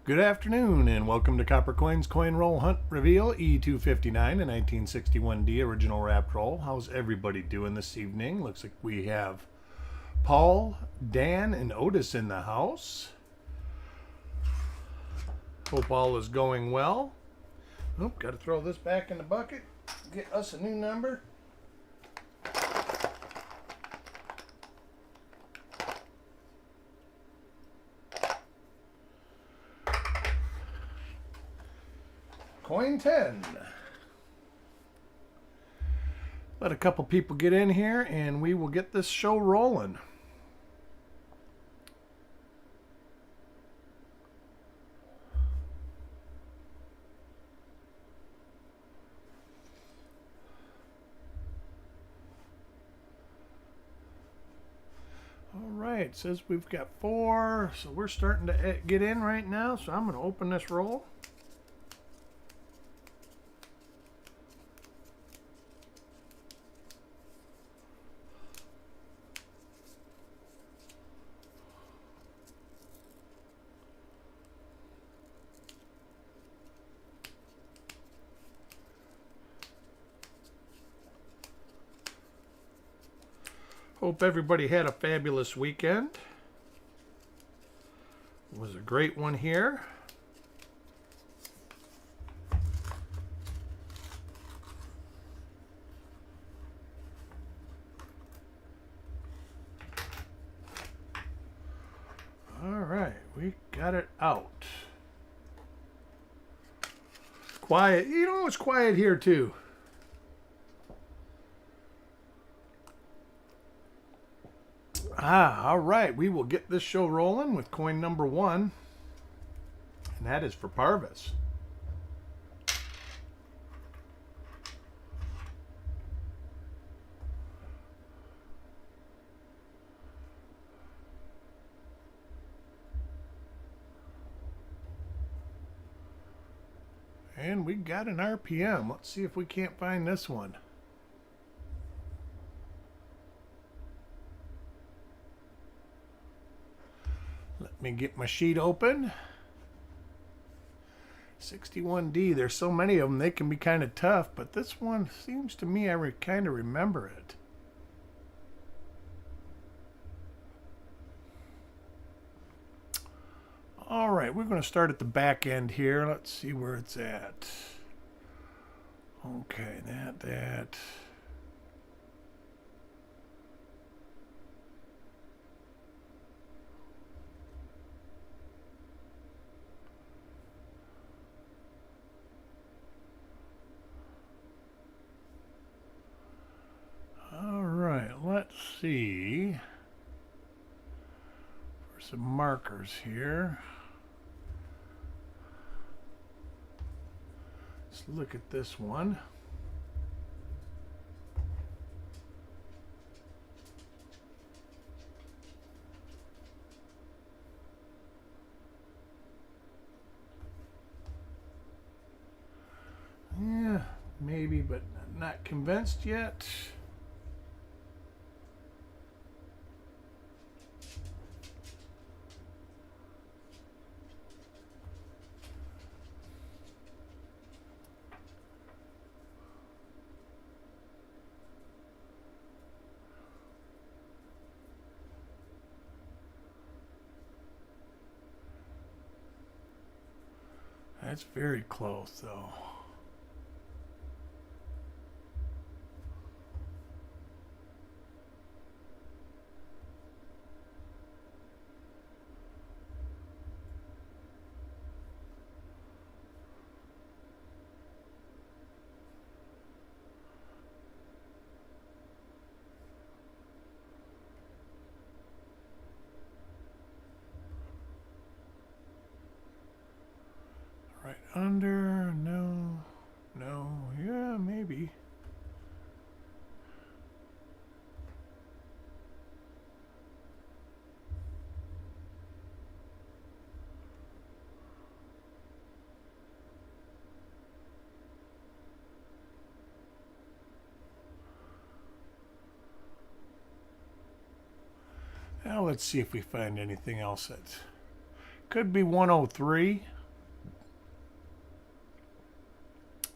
Good afternoon and welcome to Copper Coins Coin Roll Hunt Reveal E259, a 1961D original wrapped roll. How's everybody doing this evening? Looks like we have Paul, Dan, and Otis in the house. Hope all is going well. Oh, got to throw this back in the bucket. Get us a new number. Coin 10. Let a couple people get in here and we will get this show rolling. All right, it says we've got 4, so we're starting to get in right now, so I'm going to open this roll. Hope everybody had a fabulous weekend. It was a great one here. All right, we got it out. Quiet. You know, it's quiet here too. All right. We will get this show rolling with coin number 1. And that is for Parvis. And we got an RPM. Let's see if we can't find this one. Let me get my sheet open. 61D, there's so many of them, they can be kind of tough, but this one seems to me I kind of remember it. All right, we're going to start at the back end here. Let's see where it's at. Okay, that. Let's see for some markers here. Let's look at this one. Yeah, maybe, but not convinced yet. That's very close, though. Right under, no, yeah, maybe. Now let's see if we find anything else that could be 103.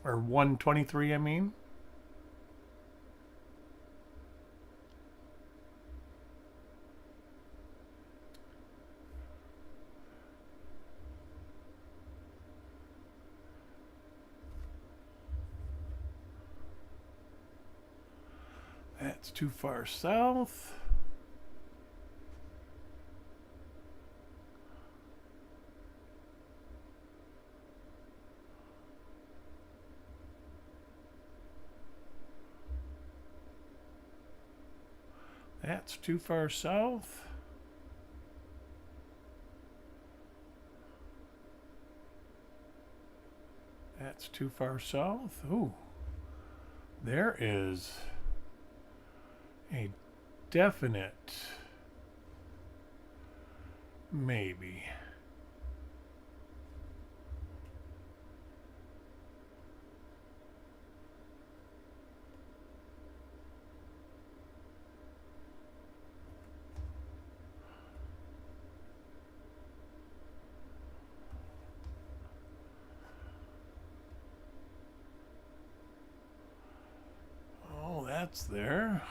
or 123, I mean. That's too far south. That's too far south. That's too far south. Ooh. There is a definite maybe. Oh, that's there.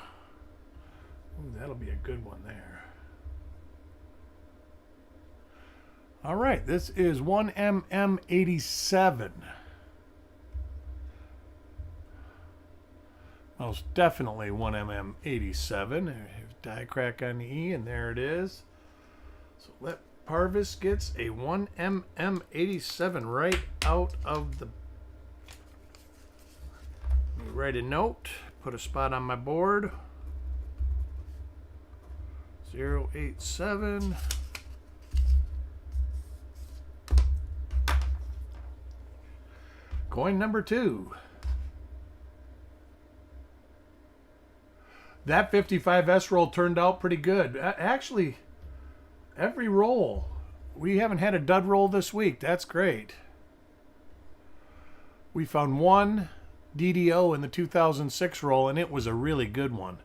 Ooh, that'll be a good one there. All right, this is 1mm87. Most definitely 1mm87. There's die crack on the E, and there it is. So let Parvis gets a 1mm87 right out of the... Let me write a note, put a spot on my board. 087. Coin number 2. That 55S roll turned out pretty good. Actually, every roll. We haven't had a dud roll this week. That's great. We found one DDO in the 2006 roll, and it was a really good one.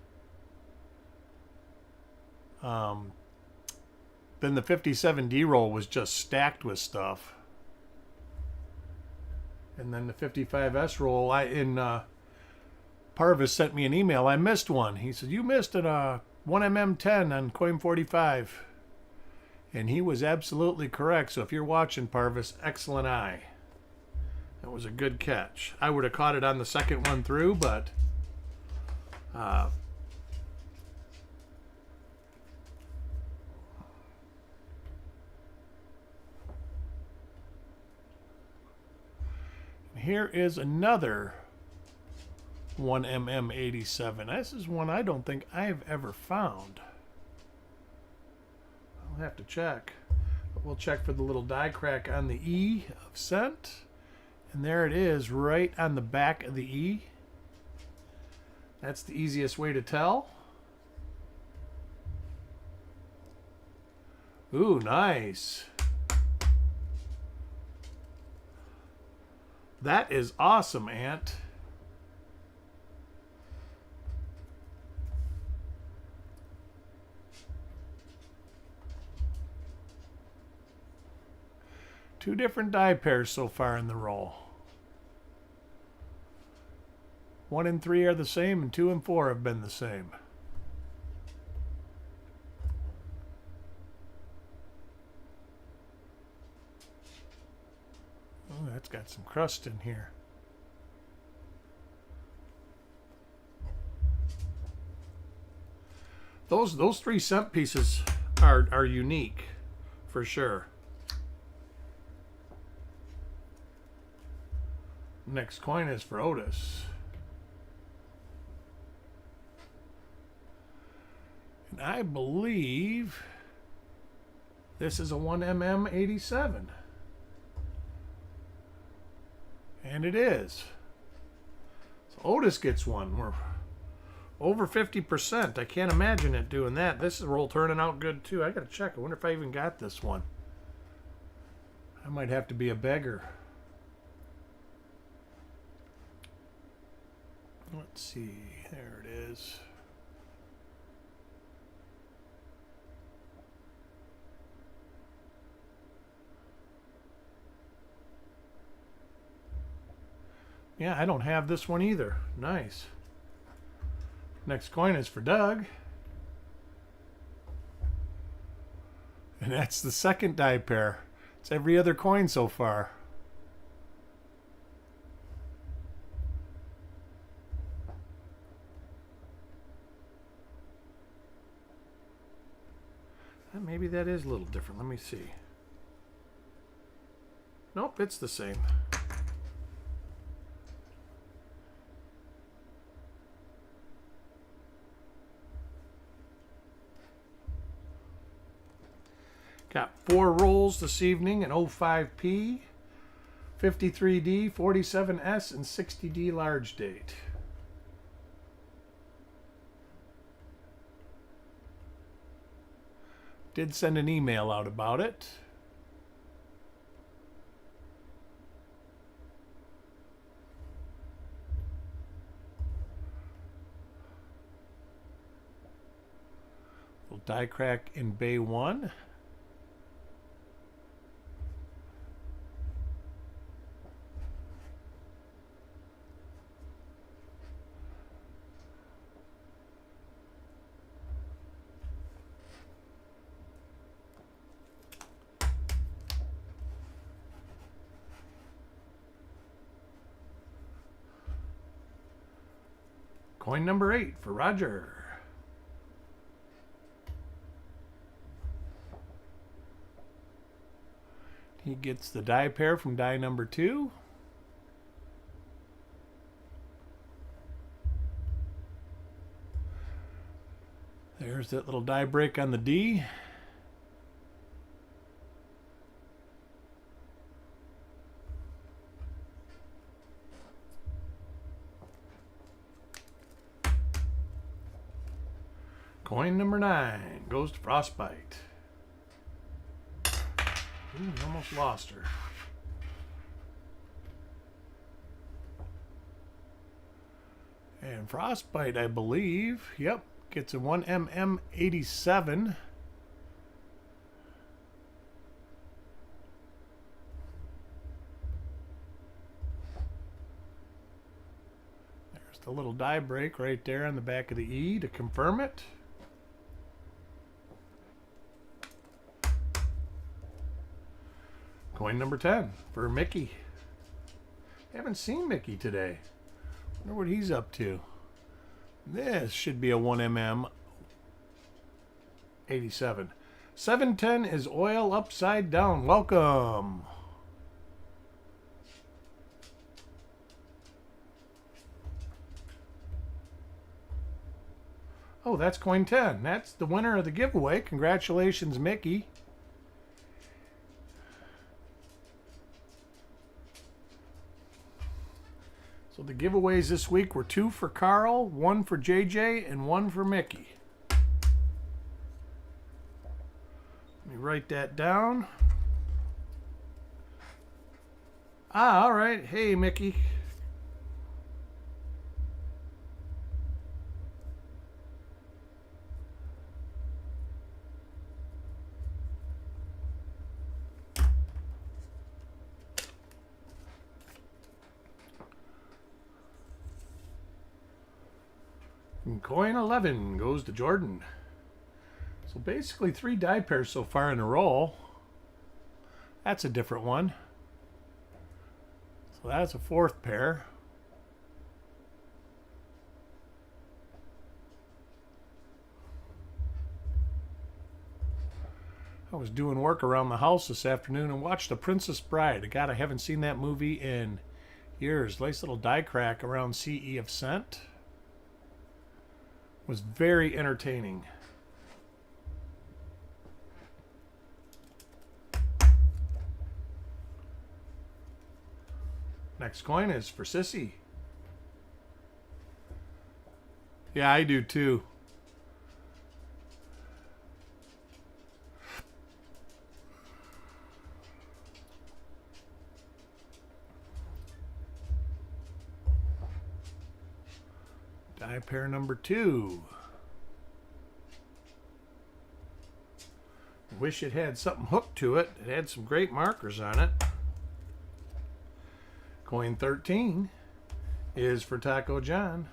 Then the 57D roll was just stacked with stuff. And then the 55S roll, Parvis sent me an email. I missed one. He said, you missed a 1mm10 on coin 45. And he was absolutely correct. So if you're watching, Parvis, excellent eye. That was a good catch. I would have caught it on the second one through, but here is another 1mm87. This is one I don't think I've ever found. I'll have to check. But we'll check for the little die crack on the E of cent. And there it is, right on the back of the E. That's the easiest way to tell. Ooh, nice. That is awesome, Ant. Two different die pairs so far in the roll. 1 and 3 are the same, and 2 and 4 have been the same. Oh, that's got some crust in here. Those 3 cent pieces are unique, for sure. Next coin is for Otis. And I believe this is a 1mm87. And it is. So Otis gets one. We're over 50%. I can't imagine it doing that. This is roll turning out good too. I gotta check. I wonder if I even got this one. I might have to be a beggar. Let's see. There it is. Yeah, I don't have this one either. Nice. Next coin is for Doug. And that's the second die pair. It's every other coin so far. Maybe that is a little different. Let me see. Nope, it's the same. Got 4 rolls this evening, an 05P, 53D, 47S, and 60D large date. Did send an email out about it. Little die crack in Bay 1. Coin number 8 for Roger. He gets the die pair from die number 2. There's that little die break on the D. Coin number 9 goes to Frostbite. Ooh, almost lost her. And Frostbite, I believe, yep, gets a 1mm87. There's the little die break right there on the back of the E to confirm it. Coin number 10 for Mickey. Haven't seen Mickey today. Wonder what he's up to. This should be a 1mm 87. 710 is oil upside down. Welcome. Oh, that's coin 10. That's the winner of the giveaway. Congratulations, Mickey. So the giveaways this week were 2 for Carl, 1 for JJ, and 1 for Mickey. Let me write that down. Ah, all right. Hey, Mickey. And coin 11 goes to Jordan. So basically 3 die pairs so far in a roll. That's a different one. So that's a 4th pair. I was doing work around the house this afternoon and watched The Princess Bride. God, I haven't seen that movie in years. Nice little die crack around CE of Cent. Was very entertaining. Next coin is for Sissy. Yeah, I do too. Die pair number 2. Wish it had something hooked to it. It had some great markers on it. Coin 13 is for Taco John.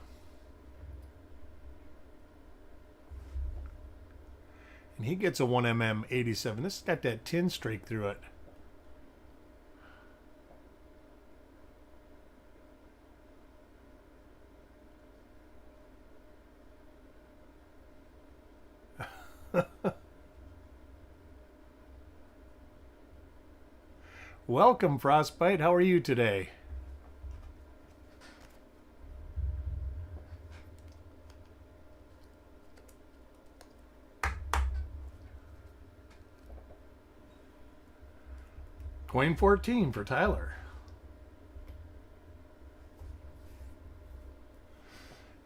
And he gets a 1mm 87. This has got that tin streak through it. Welcome, Frostbite. How are you today? Coin 14 for Tyler.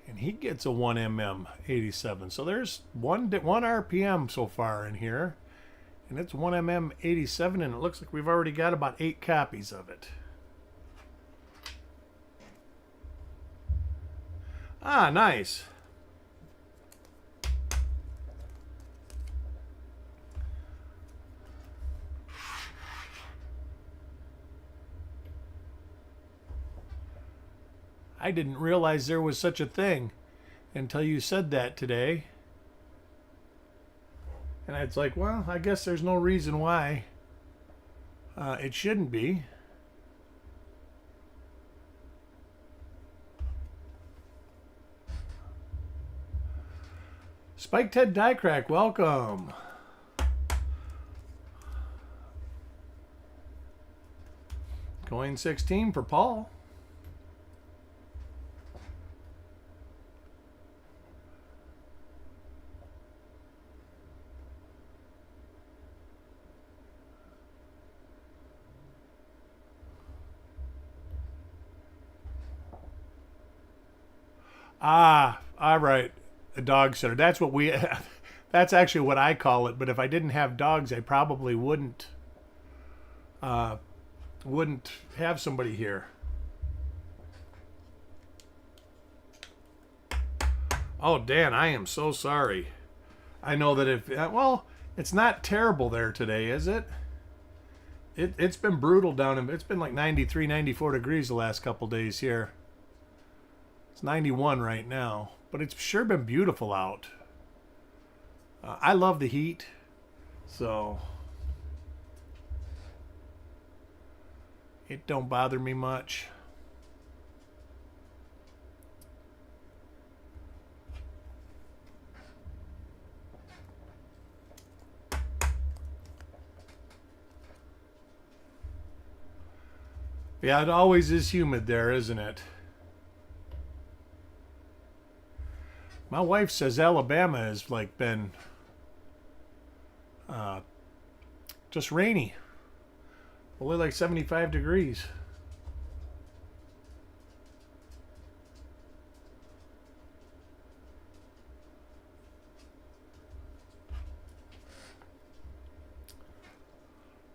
And he gets a 1mm 87. So there's one RPM so far in here. And it's 1mm 87, and it looks like we've already got about 8 copies of it. Ah, nice. I didn't realize there was such a thing until you said that today. And it's like, well, I guess there's no reason why it shouldn't be. Spike Ted Diecrack, welcome. Coin 16 for Paul. Ah, all right. A dog sitter. That's what we. That's actually what I call it. But if I didn't have dogs, I probably wouldn't have somebody here. Oh, Dan, I am so sorry. I know that if well, it's not terrible there today, is it? It's been brutal down in. It's been like 93, 94 degrees the last couple days here. It's 91 right now, but it's sure been beautiful out. I love the heat, so it don't bother me much. Yeah, it always is humid there, isn't it? My wife says Alabama has like been just rainy. Only like 75 degrees.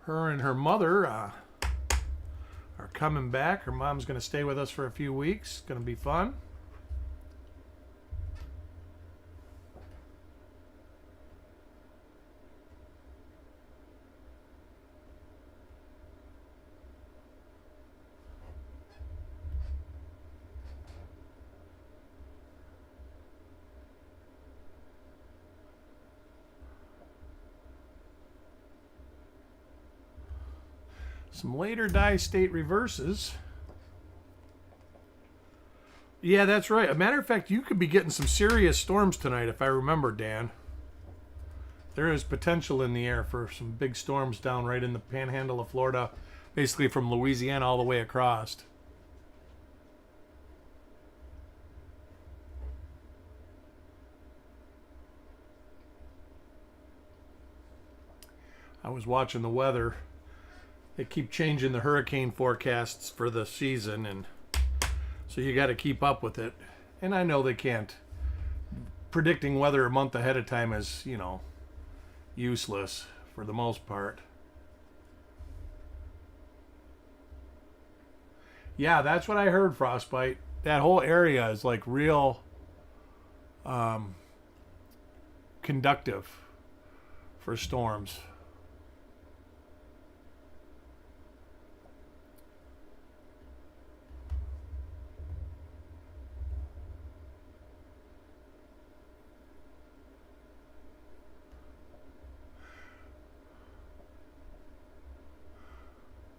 Her and her mother are coming back. Her mom's going to stay with us for a few weeks. It's going to be fun. Some later die state reverses. Yeah, that's right. As a matter of fact, you could be getting some serious storms tonight, if I remember, Dan. There is potential in the air for some big storms down right in the panhandle of Florida, basically from Louisiana all the way across. I was watching the weather. They keep changing the hurricane forecasts for the season, and so you got to keep up with it. And I know they can't. Predicting weather a month ahead of time is, you know, useless for the most part. Yeah, that's what I heard, Frostbite. That whole area is like real conductive for storms.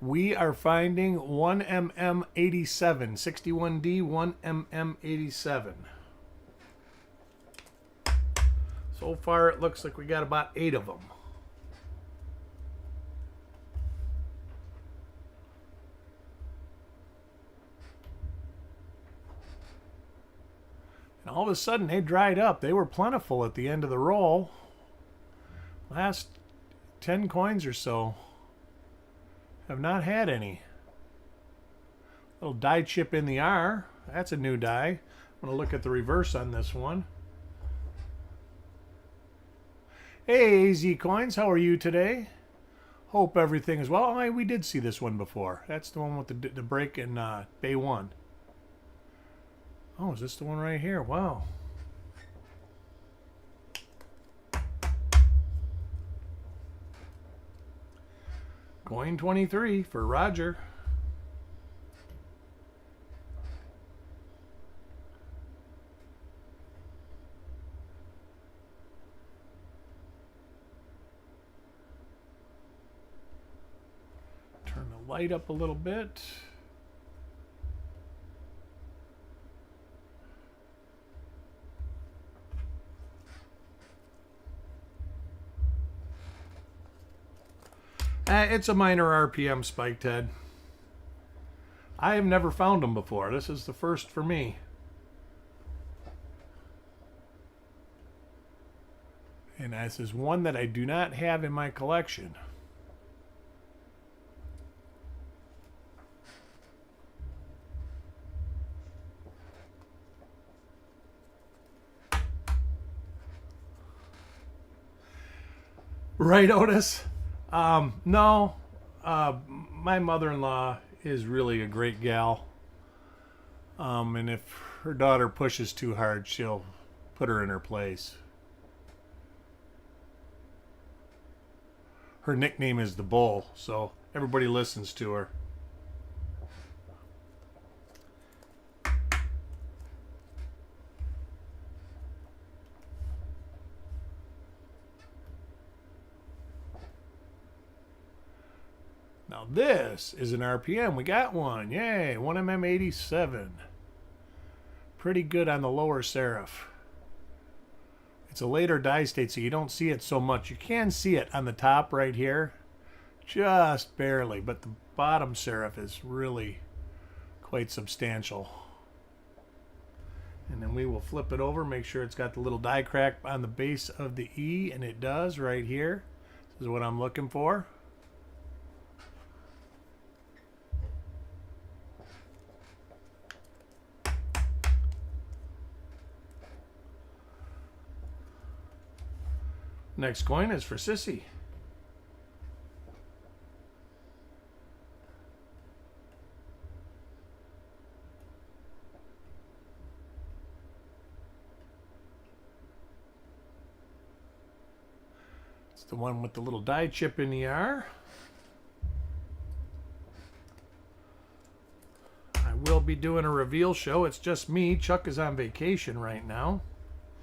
We are finding 1mm87, 61D 1mm87. So far it looks like we got about 8 of them. And all of a sudden they dried up. They were plentiful at the end of the roll. Last 10 coins or so have not had any. Little die chip in the R. That's a new die. I'm going to look at the reverse on this one. Hey, AZ Coins, how are you today? Hope everything is well. Oh, we did see this one before. That's the one with the break in Bay 1. Oh, is this the one right here? Wow. Coin 23 for Roger. Turn the light up a little bit. It's a minor RPM spiked head. I have never found them before. This is the first for me. And this is one that I do not have in my collection. Right, Otis? No. My mother-in-law is really a great gal. And if her daughter pushes too hard, she'll put her in her place. Her nickname is the Bull, so everybody listens to her. Now this is an RPM. We got one. Yay, 1mm87. Pretty good on the lower serif. It's a later die state, so you don't see it so much. You can see it on the top right here, just barely, but the bottom serif is really quite substantial. And then we will flip it over, make sure it's got the little die crack on the base of the E, and it does right here. This is what I'm looking for. Next coin is for Sissy. It's the one with the little die chip in the R. I will be doing a reveal show. It's just me. Chuck is on vacation right now.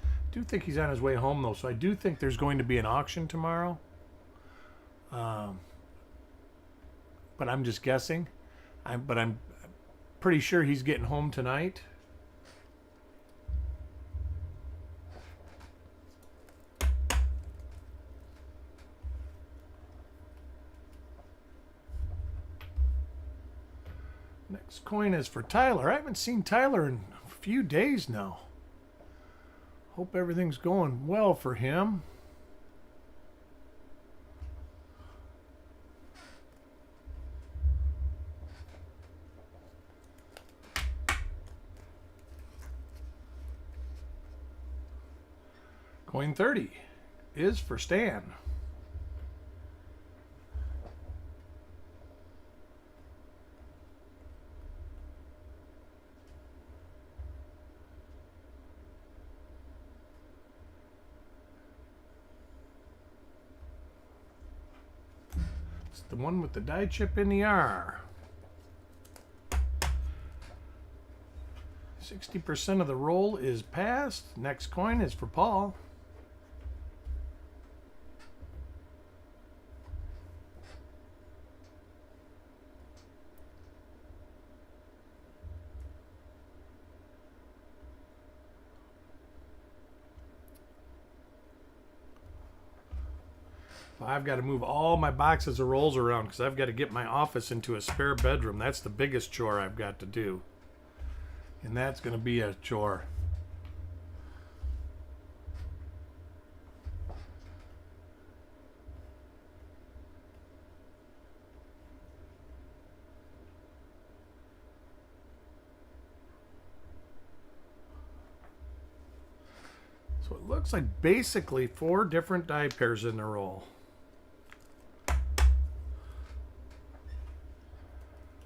I do think he's on his way home though, so I do think there's going to be an auction tomorrow. But I'm just guessing. But I'm pretty sure he's getting home tonight. Next coin is for Tyler. I haven't seen Tyler in a few days now. Hope everything's going well for him. Coin 30 is for Stan. The one with the die chip in the R. 60% of the roll is passed. Next coin is for Paul. I've got to move all my boxes of rolls around because I've got to get my office into a spare bedroom. That's the biggest chore I've got to do. And that's going to be a chore. So it looks like basically 4 different die pairs in the roll.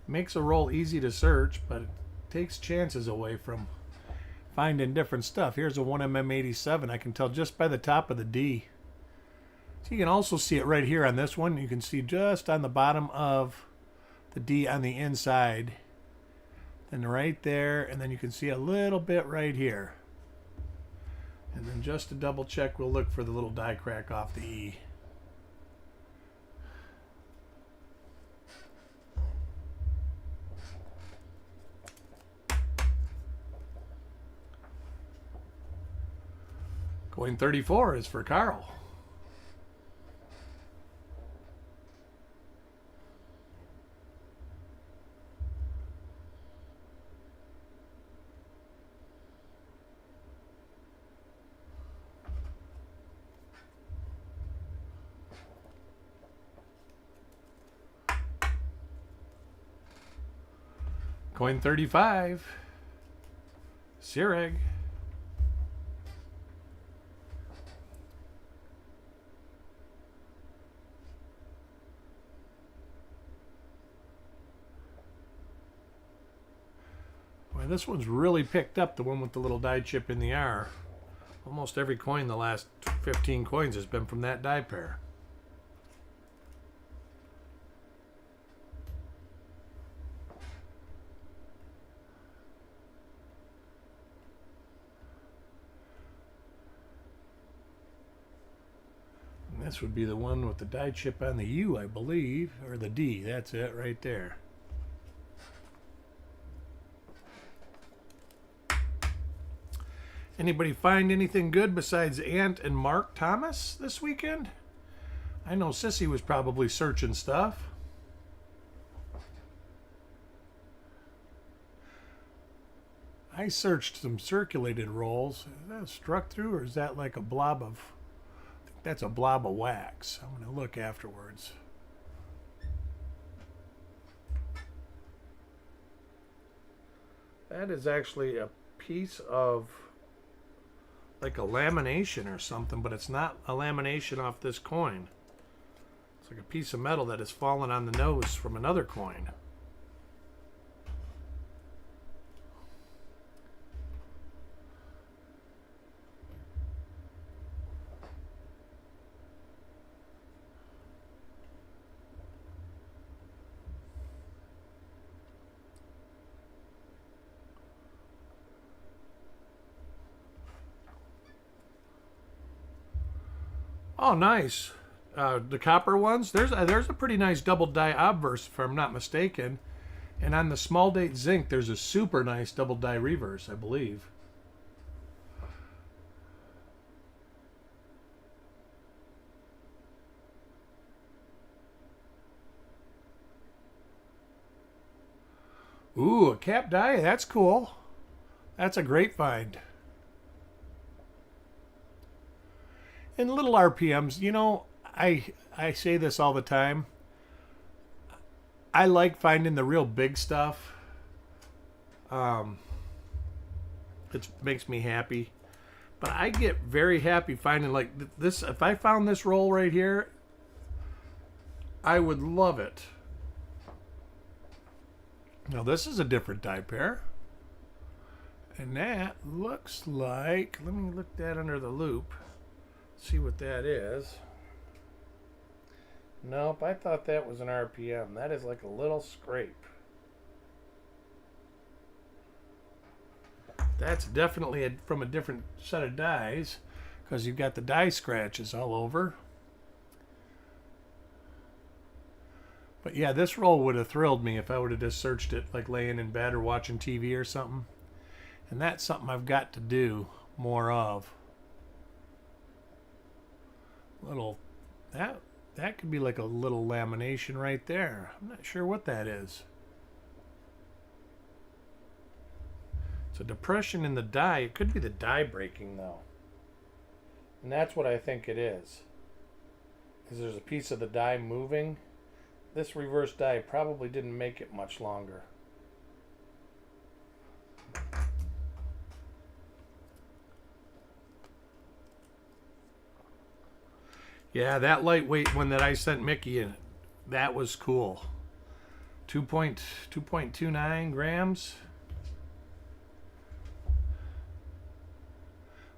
Makes a roll easy to search, but it takes chances away from finding different stuff. Here's a 1mm87. I can tell just by the top of the D. So you can also see it right here on this one. You can see just on the bottom of the D on the inside. And right there, and then you can see a little bit right here. And then just to double check, we'll look for the little die crack off the E. Coin 34 is for Carl. Coin 35, Sireg. Boy, this one's really picked up, the one with the little die chip in the R. Almost every coin the last 15 coins has been from that die pair. This would be the one with the die chip on the U, I believe, or the D. That's it right there. Anybody find anything good besides Ant and Mark Thomas this weekend? I know Sissy was probably searching stuff. I searched some circulated rolls. Is that struck through, or is that like a blob of... That's a blob of wax. I'm going to look afterwards. That is actually a piece of like a lamination or something, but it's not a lamination off this coin. It's like a piece of metal that has fallen on the nose from another coin. Oh, nice. The copper ones. There's a pretty nice double die obverse, if I'm not mistaken. And on the small date zinc, there's a super nice double die reverse, I believe. Ooh, a cap die. That's cool. That's a great find. In little RPMs, you know, I say this all the time. I like finding the real big stuff. It makes me happy. But I get very happy finding like this. If I found this roll right here, I would love it. Now this is a different die pair. And that looks like, let me look that under the loop. See what that is. Nope, I thought that was an RPM. That is like a little scrape. That's definitely from a different set of dies, because you've got the die scratches all over. But yeah, this roll would have thrilled me if I would have just searched it like laying in bed or watching TV or something. And that's something I've got to do more of. Little, that That could be like a little lamination right there. I'm not sure what that is. It's a depression in the die. It could be the die breaking though. And that's what I think it is. Because there's a piece of the die moving. This reverse die probably didn't make it much longer. Yeah, that lightweight one that I sent Mickey in, that was cool. 2.29 grams.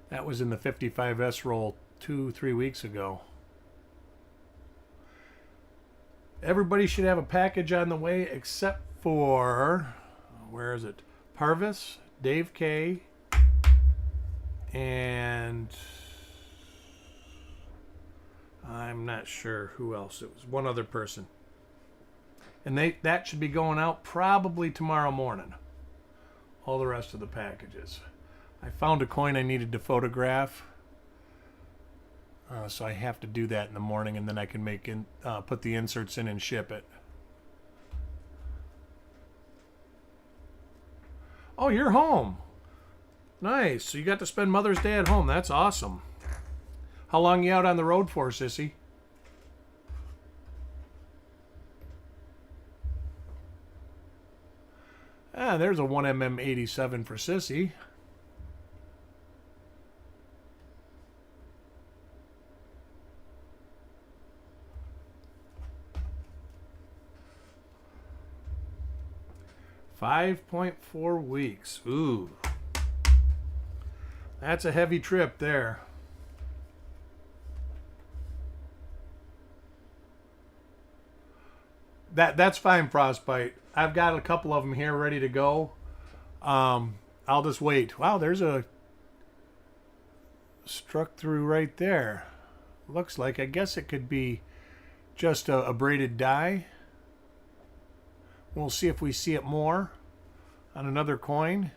That was in the 55S roll 2-3 weeks ago. Everybody should have a package on the way except for, where is it? Parvis, Dave K, and I'm not sure who else. It was one other person. And that should be going out probably tomorrow morning. All the rest of the packages. I found a coin I needed to photograph. So I have to do that in the morning, and then I can put the inserts in and ship it. Oh, you're home. Nice. So you got to spend Mother's Day at home. That's awesome. How long you out on the road for, Sissy? Ah, there's a 1mm87 for Sissy. $5.4 weeks. Ooh. That's a heavy trip there. That's fine, Frostbite. I've got a couple of them here ready to go. I'll just wait. Wow, there's a struck through right there. Looks like, I guess it could be just a braided die. We'll see if we see it more on another coin.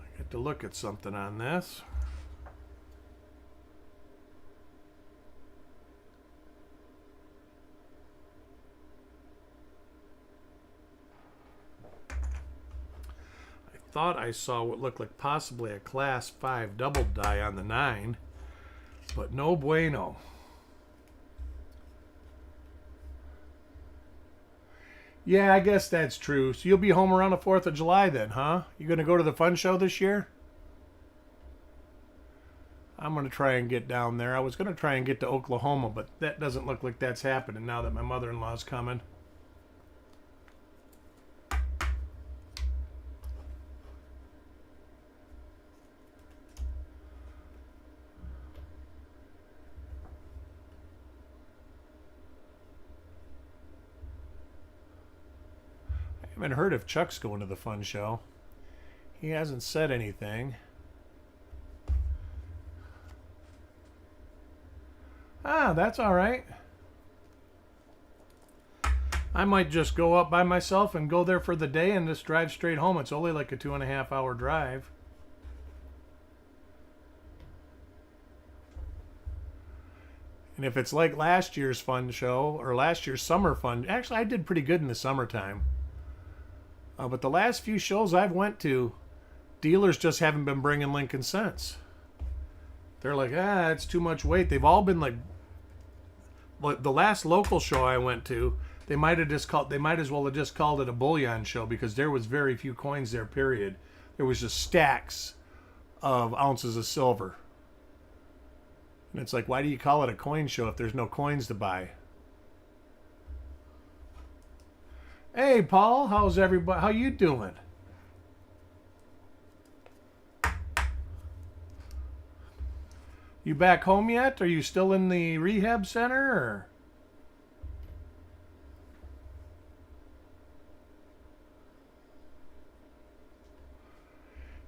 I get to look at something on this. Thought I saw what looked like possibly a class 5 double die on the 9, but no bueno. Yeah, I guess that's true. So you'll be home around the 4th of July then, huh? You gonna go to the fun show this year? I'm gonna try and get down there. I was gonna try and get to Oklahoma, but that doesn't look like that's happening now that my mother-in-law's coming. I haven't heard if Chuck's going to the fun show. He hasn't said anything. Ah, that's all right. I might just go up by myself and go there for the day and just drive straight home. It's only like a 2.5-hour drive. And if it's like last year's fun show or last year's summer fun, actually I did pretty good in the summertime. But the last few shows I've went to, dealers just haven't been bringing Lincoln cents. They're like, it's too much weight. They've all been like the last local show I went to, they might as well have just called it a bullion show because there was very few coins there, period. There was just stacks of ounces of silver. And it's like, why do you call it a coin show if there's no coins to buy? Hey, Paul, how's everybody? How you doing? You back home yet? Are you still in the rehab center? Or?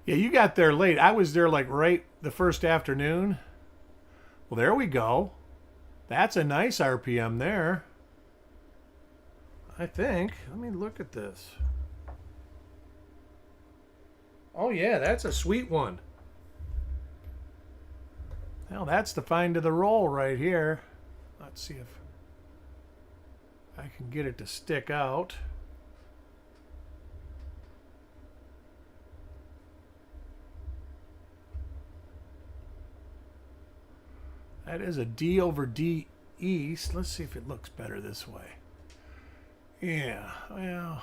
Yeah, you got there late. I was there like right the first afternoon. Well, there we go. That's a nice RPM there. I think. Let me look at this. Oh yeah, that's a sweet one. Well, that's the find of the roll right here. Let's see if I can get it to stick out. That is a D over D east. Let's see if it looks better this way. Yeah, well.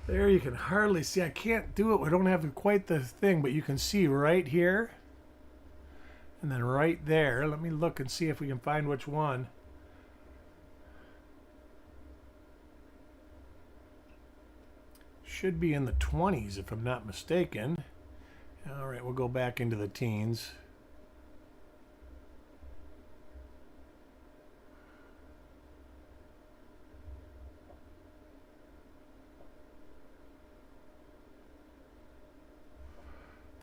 There you can hardly see. I can't do it. We don't have quite the thing, but you can see right here. And then right there. Let me look and see if we can find which one. Should be in the 20s if I'm not mistaken. All right, we'll go back into the teens.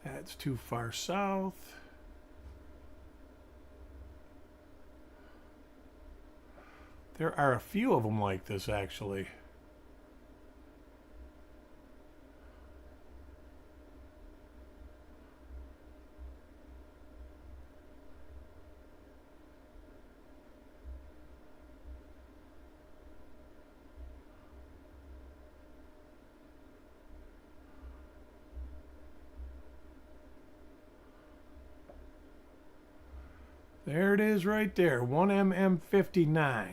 That's too far south. There are a few of them like this, actually. There it is right there, 1mm59.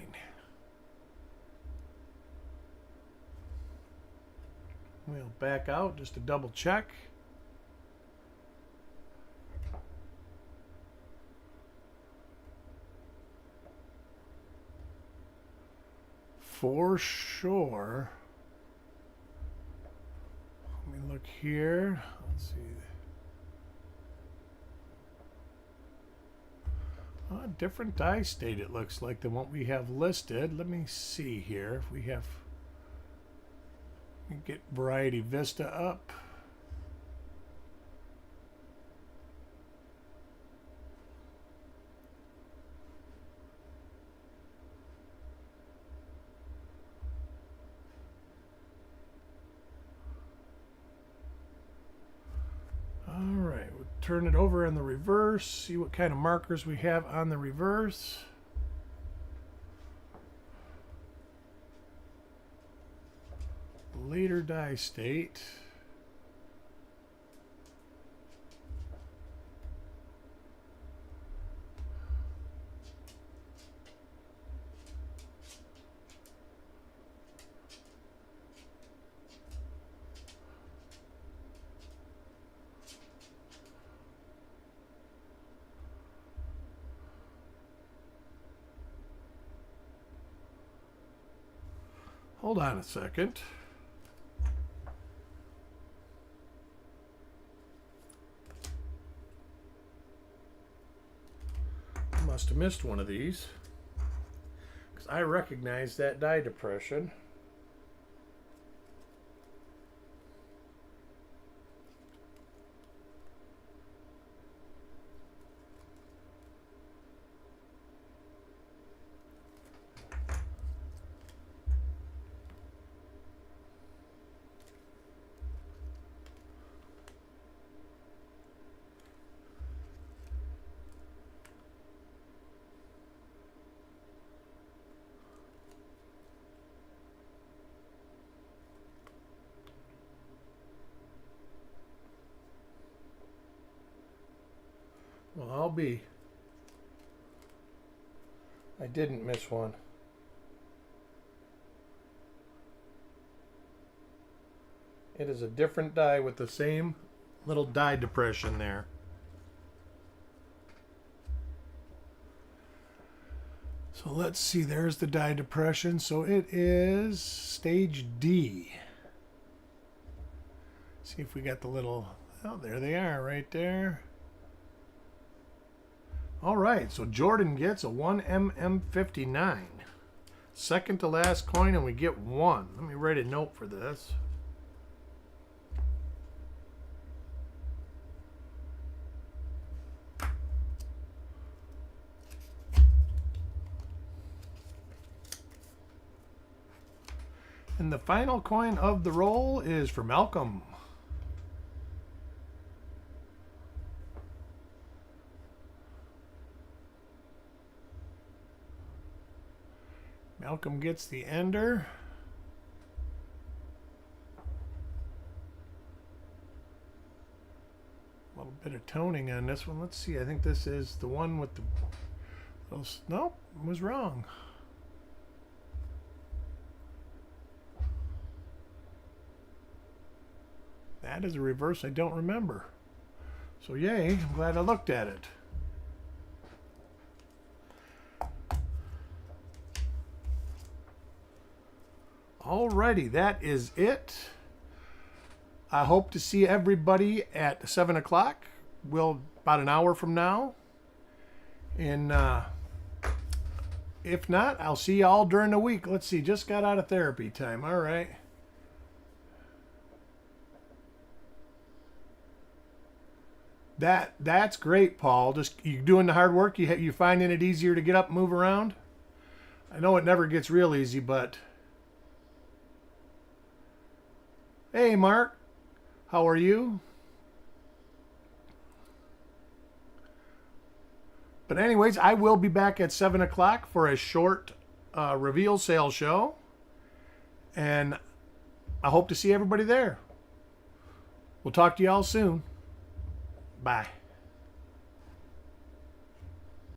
We'll back out just to double check. For sure. Let me look here. Let's see. A different die state it looks like than what we have listed. Let me see here if we have. Get Variety Vista up. All right, we'll turn it over in the reverse, see what kind of markers we have on the reverse. Later die state. Hold on a second. Must have missed one of these because I recognize that die depression. Well, I'll be. I didn't miss one. It is a different die with the same little die depression there. So let's see, there's the die depression. So it is stage D. See if we got the little, oh, there they are right there. All right, so Jordan gets a 1mm59. Second to last coin, and we get one. Let me write a note for this. And the final coin of the roll is for Malcolm. Malcolm gets the ender. A little bit of toning on this one. Let's see. I think this is the one with the... Nope, was wrong. That is a reverse I don't remember. So yay, I'm glad I looked at it. Alrighty, that is it. I hope to see everybody at 7 o'clock. About an hour from now. And if not, I'll see you all during the week. Let's see, just got out of therapy time. All right. That's great, Paul. Just you doing the hard work. You finding it easier to get up and move around? I know it never gets real easy, but... Hey, Mark. How are you? But anyways, I will be back at 7 o'clock for a short reveal sale show. And I hope to see everybody there. We'll talk to you all soon. Bye.